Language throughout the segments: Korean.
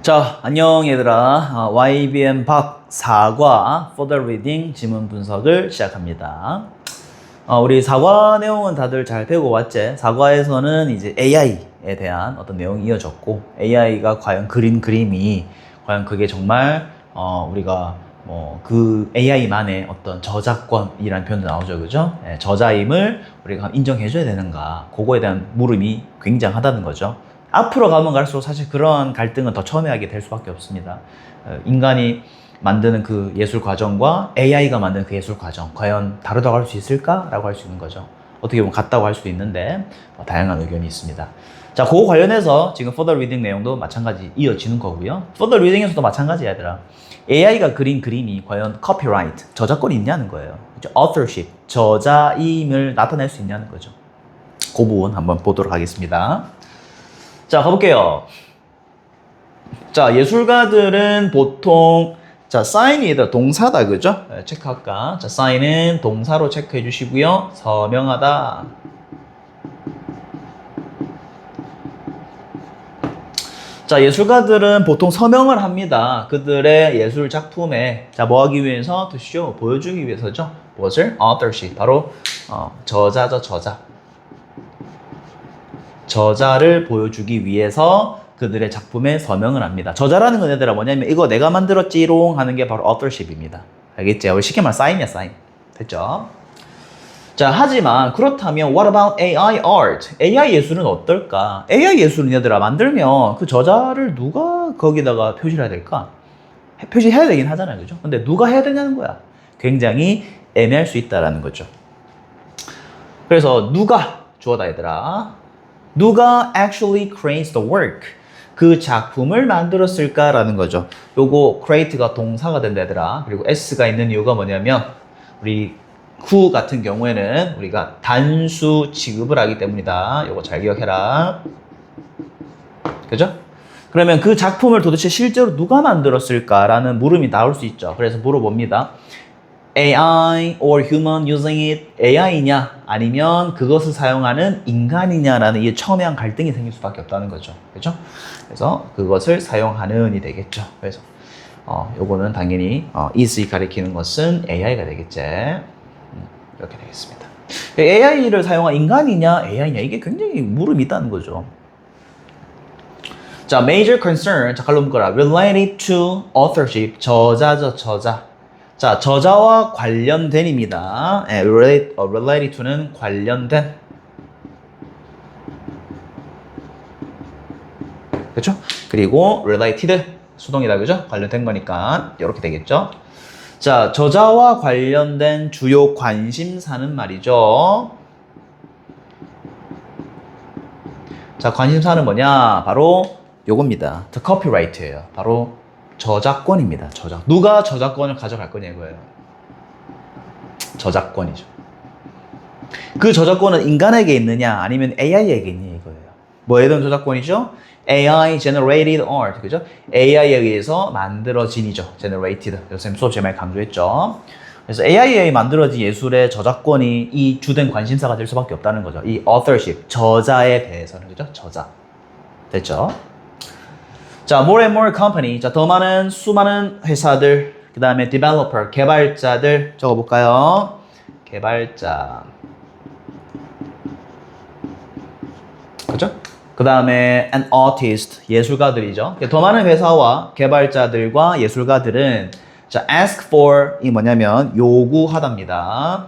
자, 안녕 얘들아. YBM 박 4과 Further Reading 지문 분석을 시작합니다. 우리 4과 내용은 다들 잘 배우고 왔지? 4과에서는 이제 AI에 대한 어떤 내용이 이어졌고, AI가 과연 그린 그림이 과연 그게 정말 우리가 뭐 그 AI만의 어떤 저작권이라는 표현도 나오죠, 그죠? 저자임을 우리가 인정해줘야 되는가? 그거에 대한 물음이 굉장하다는 거죠. 앞으로 가면 갈수록 사실 그런 갈등은 더 첨예하게 될 수밖에 없습니다. 인간이 만드는 그 예술 과정과 AI가 만드는 그 예술 과정, 과연 다르다고 할 수 있을까라고 할 수 있는 거죠. 어떻게 보면 같다고 할 수도 있는데 다양한 의견이 있습니다. 자, 그거 관련해서 지금 Further Reading 내용도 마찬가지 이어지는 거고요. Further Reading에서도 마찬가지야, 얘들아. AI가 그린 그림이 과연 copyright, 저작권이 있냐는 거예요. authorship, 저자임을 나타낼 수 있냐는 거죠. 그 부분 한번 보도록 하겠습니다. 자, 가볼게요. 자, 예술가들은 보통 자, sign이 얘들아 동사다, 그죠? 체크할까? 자, sign은 동사로 체크해 주시고요. 서명하다. 자, 예술가들은 보통 서명을 합니다. 그들의 예술 작품에 자, 뭐 하기 위해서? to show, 보여주기 위해서죠. 무엇을? authorship, 바로 저자죠, 저자. 저자를 보여주기 위해서 그들의 작품에 서명을 합니다. 저자라는 건 얘들아 뭐냐면 이거 내가 만들었지롱 하는 게 바로 authorship입니다. 알겠지? 우리 쉽게 말하면 사인이야, 사인. 됐죠? 자, 하지만 그렇다면 what about AI art? AI 예술은 어떨까? AI 예술은 얘들아 만들면 그 저자를 누가 거기다가 표시를 해야 될까? 표시해야 되긴 하잖아요, 그죠? 근데 누가 해야 되냐는 거야. 굉장히 애매할 수 있다라는 거죠. 그래서 누가 주어다, 얘들아. 누가 actually creates the work? 그 작품을 만들었을까라는 거죠. 요거 create가 동사가 된다, 얘들아. 그리고 s가 있는 이유가 뭐냐면 우리 who 같은 경우에는 우리가 단수 취급을 하기 때문이다. 요거 잘 기억해라. 그죠? 그러면 그 작품을 도대체 실제로 누가 만들었을까라는 물음이 나올 수 있죠. 그래서 물어봅니다. AI or human using it, AI냐 아니면 그것을 사용하는 인간이냐라는 이 첨예한 갈등이 생길 수밖에 없다는 거죠. 그렇죠? 그래서 그것을 사용하는이 되겠죠. 그래서 요거는 당연히 is이 가리키는 것은 AI가 되겠지. 이렇게 되겠습니다. AI를 사용한 인간이냐 AI냐 이게 굉장히 물음이 있다는 거죠. 자, major concern, 자, 칼로 묶어라. related to authorship, 저자죠, 저자. 자, 저자와 관련된입니다. related to는 관련된. 그렇죠? 그리고 related 수동이다, 그죠? 관련된 거니까 이렇게 되겠죠? 자, 저자와 관련된 주요 관심사는 말이죠. 자, 관심사는 뭐냐? 바로 요겁니다. The copyright예요. 바로 저작권입니다. 누가 저작권을 가져갈 거냐 이거예요. 저작권이죠. 그 저작권은 인간에게 있느냐 아니면 AI에게 있느냐 이거예요. 뭐에 대한 저작권이죠? AI generated art, 그죠? AI에 의해서 만들어진이죠. generated. 선생님 수업 제일 강조했죠. 그래서 AI에 만들어진 예술의 저작권이 이 주된 관심사가 될 수밖에 없다는 거죠. 이 authorship, 저자에 대해서는, 그죠? 저자. 됐죠? 자, more and more company. 자, 더 많은 수많은 회사들. 그 다음에 developer, 개발자들. 적어볼까요? 개발자. 그죠? 그 다음에 an artist, 예술가들이죠. 더 많은 회사와 개발자들과 예술가들은 자, ask for 이 뭐냐면 요구하답니다.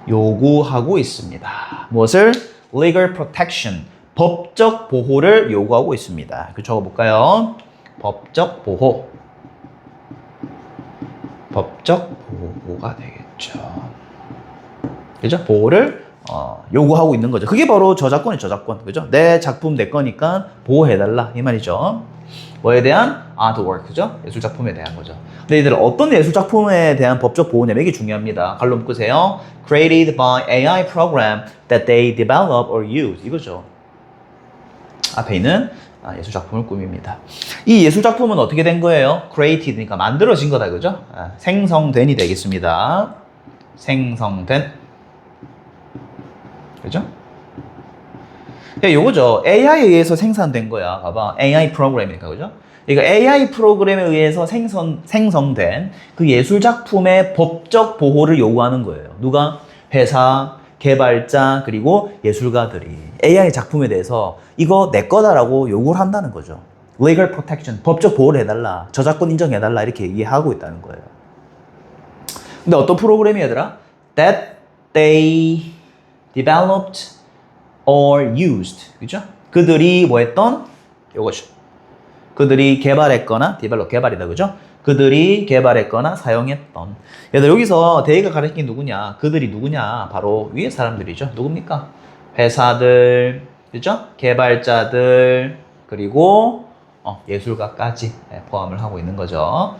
요구하고 있습니다. 무엇을? legal protection, 법적 보호를 요구하고 있습니다. 그 적어볼까요? 법적 보호. 법적 보호가 되겠죠. 그죠? 보호를 요구하고 있는 거죠. 그게 바로 저작권이 저작권. 그죠? 내 작품 내 거니까 보호해달라. 이 말이죠. 뭐에 대한? artwork. 그죠? 예술 작품에 대한 거죠. 근데 이들 어떤 예술 작품에 대한 법적 보호냐면 이게 중요합니다. 갈로 묶으세요. created by AI program that they develop or use. 이거죠. 앞에 있는 예술 작품을 꾸밉니다. 이 예술 작품은 어떻게 된 거예요? created니까 만들어진 거다. 그죠? 생성된이 되겠습니다. 생성된. 그죠? 요거죠. AI에 의해서 생산된 거야. 봐봐. AI 프로그램이니까, 그죠? 그러니까 AI 프로그램에 의해서 생성된 그 예술 작품의 법적 보호를 요구하는 거예요. 누가? 회사, 개발자, 그리고 예술가들이 AI 작품에 대해서 이거 내 거다라고 요구를 한다는 거죠. Legal protection, 법적 보호를 해달라. 저작권 인정해달라. 이렇게 얘기하고 있다는 거예요. 근데 어떤 프로그램이 얘들아? That they developed or used. 그죠? 그들이 뭐 했던? 요거죠. 그들이 개발했거나, develop, 개발이다. 그죠? 그들이 개발했거나 사용했던. 얘들 여기서 they가 가리킨 누구냐? 그들이 누구냐? 바로 위에 사람들이죠. 누굽니까? 회사들, 그죠? 개발자들, 그리고 예술가까지 포함을 하고 있는 거죠.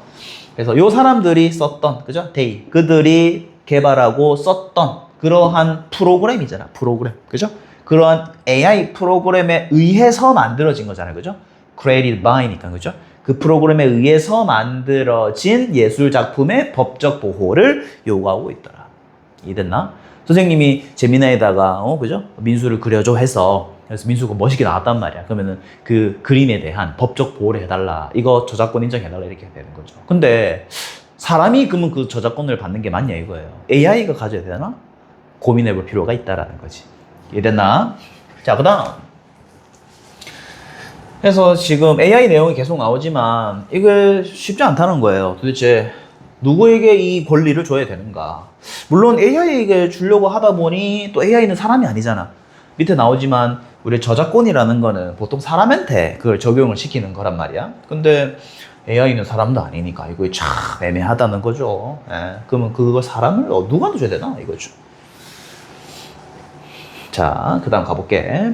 그래서 요 사람들이 썼던, 그죠? they, 그들이 개발하고 썼던 그러한 프로그램이잖아. 프로그램, 그죠? 그러한 AI 프로그램에 의해서 만들어진 거잖아요. 그죠? created by니까, 그죠? 그 프로그램에 의해서 만들어진 예술 작품의 법적 보호를 요구하고 있더라. 이해됐나? 선생님이 재미나에다가, 그죠? 민수를 그려줘 해서, 그래서 민수가 멋있게 나왔단 말이야. 그러면은 그 그림에 대한 법적 보호를 해달라. 이거 저작권 인정해달라. 이렇게 되는 거죠. 근데 사람이 그러면 그 저작권을 받는 게 맞냐 이거예요. AI가 가져야 되나? 고민해 볼 필요가 있다라는 거지. 이해됐나? 자, 그 다음. 그래서 지금 AI 내용이 계속 나오지만 이게 쉽지 않다는 거예요. 도대체 누구에게 이 권리를 줘야 되는가? 물론 AI에게 주려고 하다 보니 또 AI는 사람이 아니잖아. 밑에 나오지만 우리 저작권이라는 거는 보통 사람한테 그걸 적용을 시키는 거란 말이야. 근데 AI는 사람도 아니니까 이거 참 애매하다는 거죠. 그러면 그거 사람을 누구한테 줘야 되나? 이거죠. 자, 그 다음 가볼게.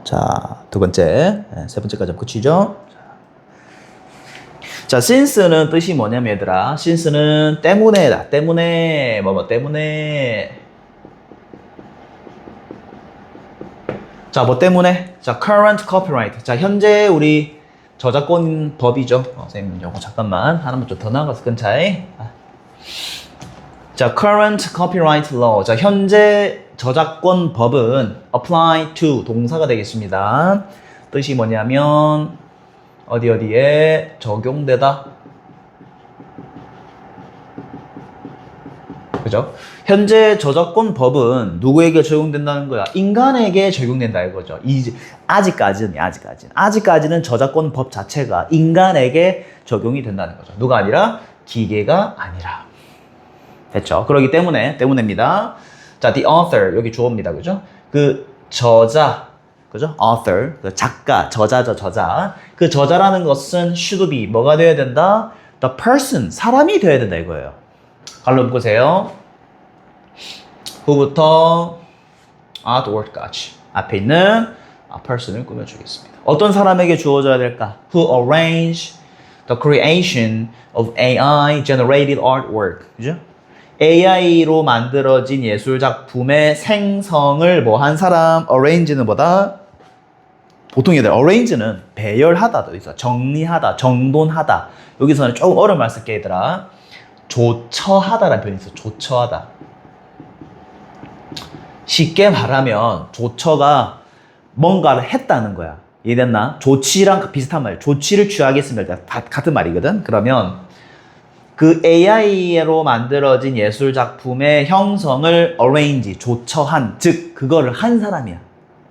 자, 두 번째, 세 번째까지 끝이죠. 자, since는 뜻이 뭐냐면 얘들아, since는 때문에다. 때문에, 때문에. 자, 뭐 때문에? 자, current copyright. 자, 현재 우리 저작권 법이죠. 선생님, 요거 잠깐만 하나만 좀 더 나가서 근처에. 자, current copyright law. 자, 현재 저작권 법은 apply to 동사가 되겠습니다. 뜻이 뭐냐면 어디에 적용되다. 그죠? 현재 저작권 법은 누구에게 적용된다는 거야? 인간에게 적용된다 이거죠. 아직까지는 저작권 법 자체가 인간에게 적용이 된다는 거죠. 누가 아니라 기계가 아니라. 됐죠? 그렇기 때문에입니다. 자, the author 여기 주어입니다. 그죠? 그 저자, 그죠? author 그 작가, 저자죠, 저자. 그 저자라는 것은 should be 뭐가 되어야 된다? the person 사람이 되어야 된다 이거예요. 갈로 묶으세요. 후부터 artwork까지 앞에 있는 person을 꾸며주겠습니다. 어떤 사람에게 주어져야 될까? Who arrange the creation of AI generated artwork. 그죠? AI로 만들어진 예술 작품의 생성을 뭐 한 사람, arrange는 뭐다? 보통 얘들 arrange는 배열하다, 정리하다, 정돈하다. 여기서는 조금 어려운 말 쓸게 얘들아. 조처하다라는 표현이 있어. 조처하다. 쉽게 말하면 조처가 뭔가를 했다는 거야. 이해됐나? 조치랑 비슷한 말이야. 조치를 취하겠습니다. 같은 말이거든. 그러면 그 AI로 만들어진 예술 작품의 형성을 arrange, 조처한, 즉 그거를 한 사람이야.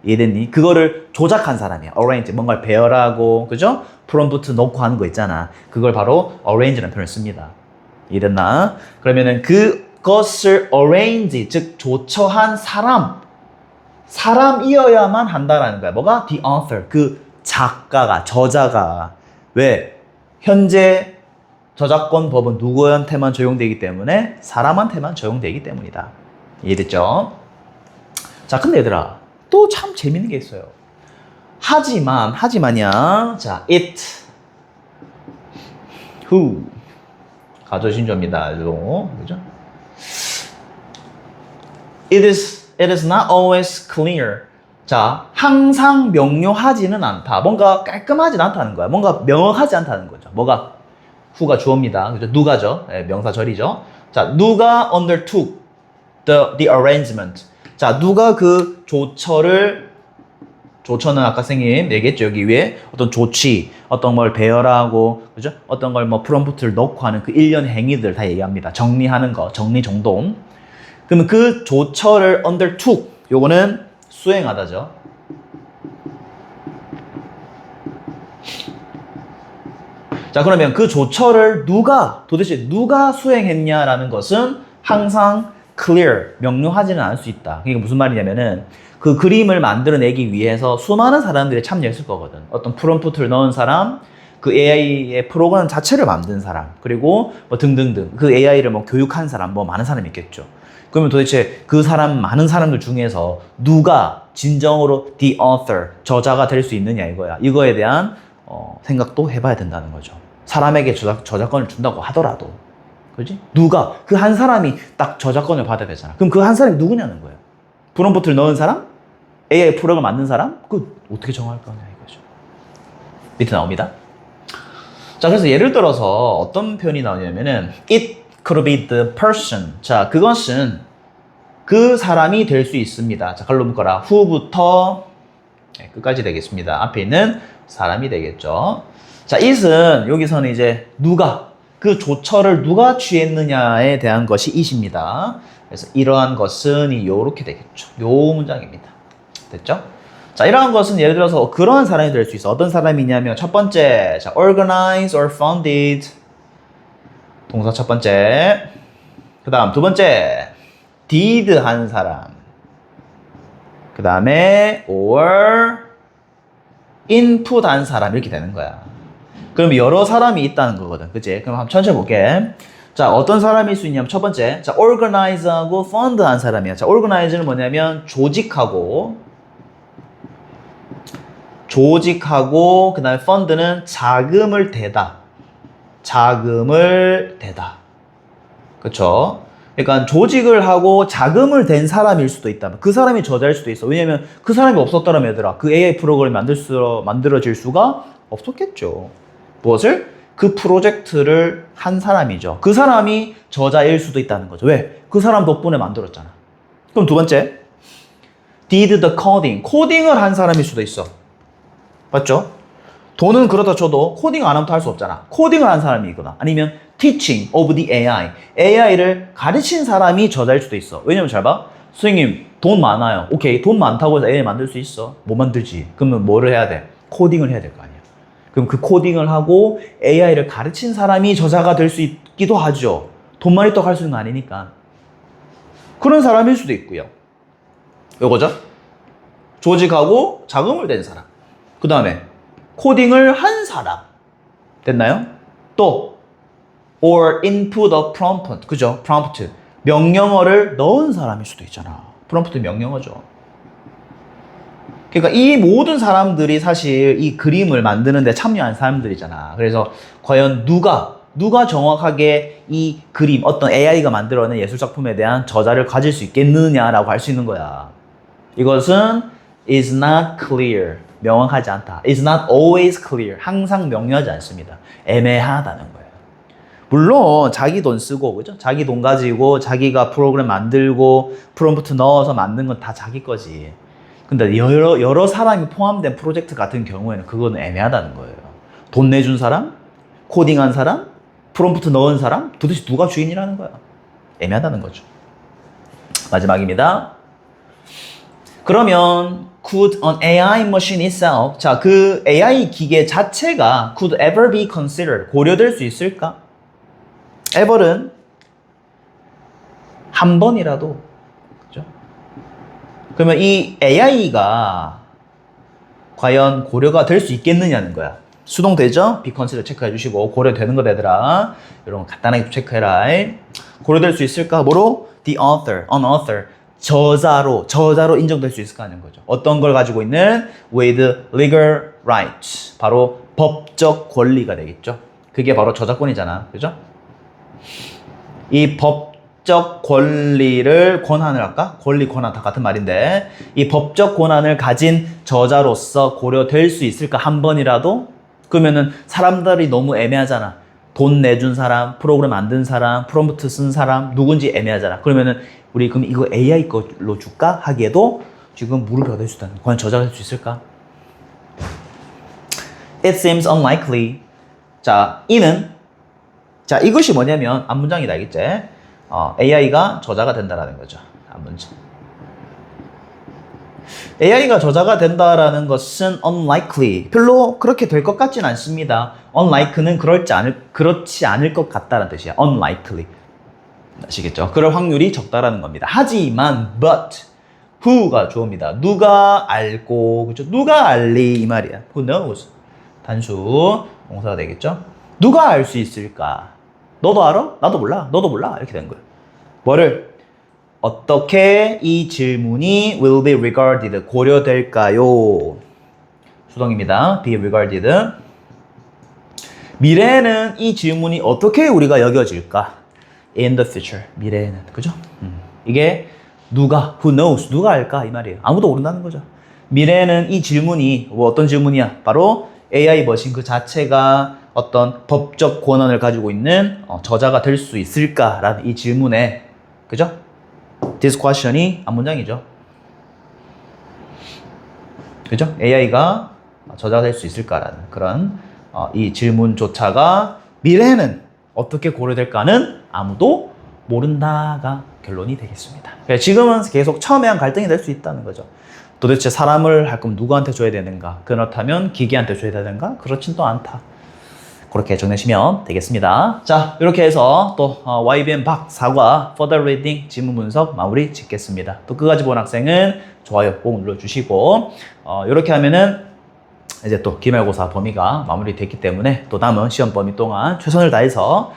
이해됐니? 그거를 조작한 사람이야. arrange, 뭔가를 배열하고, 그죠? 프롬프트 넣고 하는 거 있잖아. 그걸 바로 arrange라는 표현을 씁니다. 이해됐나? 그러면은 그것을 arrange, 즉 조처한 사람이어야만 한다라는 거야. 뭐가? The author, 그 작가가, 저자가. 왜? 현재 저작권 법은 누구한테만 적용되기 때문에 사람한테만 적용되기 때문이다. 이해됐죠? 자, 근데 얘들아 또 참 재밌는 게 있어요. 하지만이야. 자, it, who 가조신조입니다. 그죠? It is not always clear. 자, 항상 명료하지는 않다. 뭔가 깔끔하지 않다는 거야. 뭔가 명확하지 않다는 거죠. 뭐가? who가 주어입니다. 그죠? 누가죠? 네, 명사절이죠. 자, 누가 undertook. the arrangement. 자, 누가 그 조처는 아까 선생님 얘기했죠. 여기 위에 어떤 조치, 어떤 걸 배열하고, 그죠? 어떤 걸 뭐 프롬프트를 넣고 하는 그 일련 행위들 다 얘기합니다. 정리하는 거, 정리정돈. 그러면 그 조처를 undertook, 요거는 수행하다죠. 자, 그러면 그 조처를 도대체 누가 수행했냐라는 것은 항상 clear, 명료하지는 않을 수 있다. 그게 무슨 말이냐면은 그 그림을 만들어내기 위해서 수많은 사람들이 참여했을 거거든. 어떤 프롬프트를 넣은 사람, 그 AI의 프로그램 자체를 만든 사람, 그리고 뭐 등등등. 그 AI를 뭐 교육한 사람, 뭐 많은 사람이 있겠죠. 그러면 도대체 그 많은 사람들 중에서 누가 진정으로 the author, 저자가 될 수 있느냐 이거야. 이거에 대한 생각도 해봐야 된다는 거죠. 사람에게 저작권을 준다고 하더라도. 그지? 누가? 그 한 사람이 딱 저작권을 받아야 되잖아. 그럼 그 한 사람이 누구냐는 거예요. 프롬프트를 넣은 사람? AI 프로그램을 만든 사람? 그 어떻게 정할 거냐 이거죠. 밑에 나옵니다. 자, 그래서 예를 들어서 어떤 표현이 나오냐면은 it could be the person. 자, 그것은 그 사람이 될 수 있습니다. 자, 갈로 묶어라. who부터 끝까지 되겠습니다. 앞에 있는 사람이 되겠죠. 자, it은 여기서는 이제 그 조처를 누가 취했느냐에 대한 것이 it입니다. 그래서 이러한 것은 이렇게 되겠죠. 요 문장입니다. 됐죠? 자, 이러한 것은 예를 들어서 그러한 사람이 될 수 있어. 어떤 사람이냐면 첫 번째, 자, organize or founded. 동사 첫 번째. 그 다음 두 번째, did 한 사람. 그 다음에 or input 한 사람 이렇게 되는 거야. 그럼 여러 사람이 있다는 거거든. 그치? 그럼 한번 천천히 볼게. 자, 어떤 사람일 수 있냐면 첫 번째, 자, organize하고 fund 한 사람이야. 자, organize는 뭐냐면 조직하고 그 다음에 fund는 자금을 대다. 그쵸? 그러니까 조직을 하고 자금을 댄 사람일 수도 있다. 그 사람이 저자일 수도 있어. 왜냐면 그 사람이 없었더라면 얘들아, 그 AI 프로그램이 만들어질 수가 없었겠죠. 무엇을? 그 프로젝트를 한 사람이죠. 그 사람이 저자일 수도 있다는 거죠. 왜? 그 사람 덕분에 만들었잖아. 그럼 두 번째, did the coding. 코딩을 한 사람일 수도 있어. 맞죠? 돈은 그렇다 쳐도 코딩 안 하면 할 수 없잖아. 코딩을 한 사람이거나 아니면 teaching of the AI. AI를 가르친 사람이 저자일 수도 있어. 왜냐면 잘 봐. 선생님, 돈 많아요. 오케이, 돈 많다고 해서 AI 만들 수 있어? 못 만들지. 그러면 뭐를 해야 돼? 코딩을 해야 될 거 아니야. 그럼 그 코딩을 하고 AI를 가르친 사람이 저자가 될 수 있기도 하죠. 돈만 있다고 할 수 있는 거 아니니까. 그런 사람일 수도 있고요. 요거죠? 조직하고 자금을 댄 사람. 그 다음에 코딩을 한 사람. 됐나요? 또 or input a prompt. 그죠? prompt. 명령어를 넣은 사람일 수도 있잖아. prompt 명령어죠. 그러니까 이 모든 사람들이 사실 이 그림을 만드는 데 참여한 사람들이잖아. 그래서 과연 누가 정확하게 이 그림, 어떤 AI가 만들어낸 예술작품에 대한 저자를 가질 수 있겠느냐라고 할 수 있는 거야. 이것은 is not clear. 명확하지 않다. is not always clear. 항상 명료하지 않습니다. 애매하다는 거예요. 물론 자기 돈 쓰고, 그죠? 자기 돈 가지고 자기가 프로그램 만들고 프롬프트 넣어서 만든 건 다 자기 거지. 근데 여러 사람이 포함된 프로젝트 같은 경우에는 그거는 애매하다는 거예요. 돈 내준 사람, 코딩한 사람, 프롬프트 넣은 사람, 도대체 누가 주인이라는 거야? 애매하다는 거죠. 마지막입니다. 그러면 could an AI machine itself, 자, 그 AI 기계 자체가 could ever be considered, 고려될 수 있을까? ever은 한 번이라도, 그죠? 그러면 이 AI가 과연 고려가 될 수 있겠느냐는 거야. 수동되죠? be considered 체크해 주시고, 고려되는 거 얘들아. 이런 거 간단하게 체크해라. 고려될 수 있을까? 뭐로? the author, an author. 저자로 인정될 수 있을까 하는 거죠. 어떤 걸 가지고 있는 with legal rights. 바로 법적 권리가 되겠죠. 그게 바로 저작권이잖아. 그죠? 이 법적 권리를, 권한을 할까? 권리, 권한 다 같은 말인데, 이 법적 권한을 가진 저자로서 고려될 수 있을까? 한 번이라도? 그러면은 사람들이 너무 애매하잖아. 돈 내준 사람, 프로그램 만든 사람, 프롬프트 쓴 사람 누군지 애매하잖아. 그러면은 우리 그럼 이거 AI 걸로 줄까 하기에도 지금 무릎이 어디 있다는 과연 저장할 수 있을까? It seems unlikely. 자, 이는 자 이것이 뭐냐면 앞문장이다, 알겠지? AI가 저자가 된다라는 거죠. 앞문장. AI가 저자가 된다라는 것은 unlikely. 별로 그렇게 될 것 같진 않습니다. unlike는 그렇지 않을 것 같다는 뜻이야. unlikely. 아시겠죠? 그럴 확률이 적다라는 겁니다. 하지만, but, who가 주어입니다. 누가 알고, 그죠? 누가 알리 이 말이야. Who knows? 단수 동사가 되겠죠? 누가 알 수 있을까? 너도 알아? 나도 몰라. 너도 몰라. 이렇게 된 거예요. 뭐를? 어떻게 이 질문이 will be regarded, 고려될까요? 수동입니다. be regarded. 미래에는 이 질문이 어떻게 우리가 여겨질까? In the future. 미래에는. 그죠? 이게 누가, who knows, 누가 알까? 이 말이에요. 아무도 모른다는 거죠. 미래에는 이 질문이, 뭐 어떤 질문이야? 바로 AI 머신 그 자체가 어떤 법적 권한을 가지고 있는 저자가 될 수 있을까라는 이 질문에, 그죠? This question이 앞문장이죠. 그죠? AI가 저자가 될 수 있을까라는 그런 이 질문조차가 미래에는 어떻게 고려될까는 아무도 모른다가 결론이 되겠습니다. 지금은 계속 첨예한 갈등이 될 수 있다는 거죠. 도대체 사람을 할 거면 누구한테 줘야 되는가? 그렇다면 기계한테 줘야 되는가? 그렇진 또 않다. 그렇게 정리하시면 되겠습니다. 자, 이렇게 해서 또 YBM 박 4과 Further Reading 지문 분석 마무리 짓겠습니다. 또 끝까지 본 학생은 좋아요 꼭 눌러주시고 이렇게 하면은 이제 또 기말고사 범위가 마무리됐기 때문에 또 남은 시험 범위 동안 최선을 다해서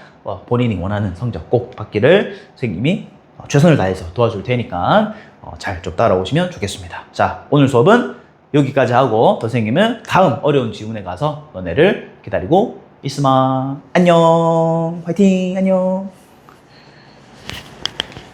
본인이 원하는 성적 꼭 받기를 선생님이 최선을 다해서 도와줄 테니까 잘 좀 따라오시면 좋겠습니다. 자, 오늘 수업은 여기까지 하고 선생님은 다음 어려운 지문에 가서 너네를 기다리고 있으마. 안녕. 화이팅. 안녕.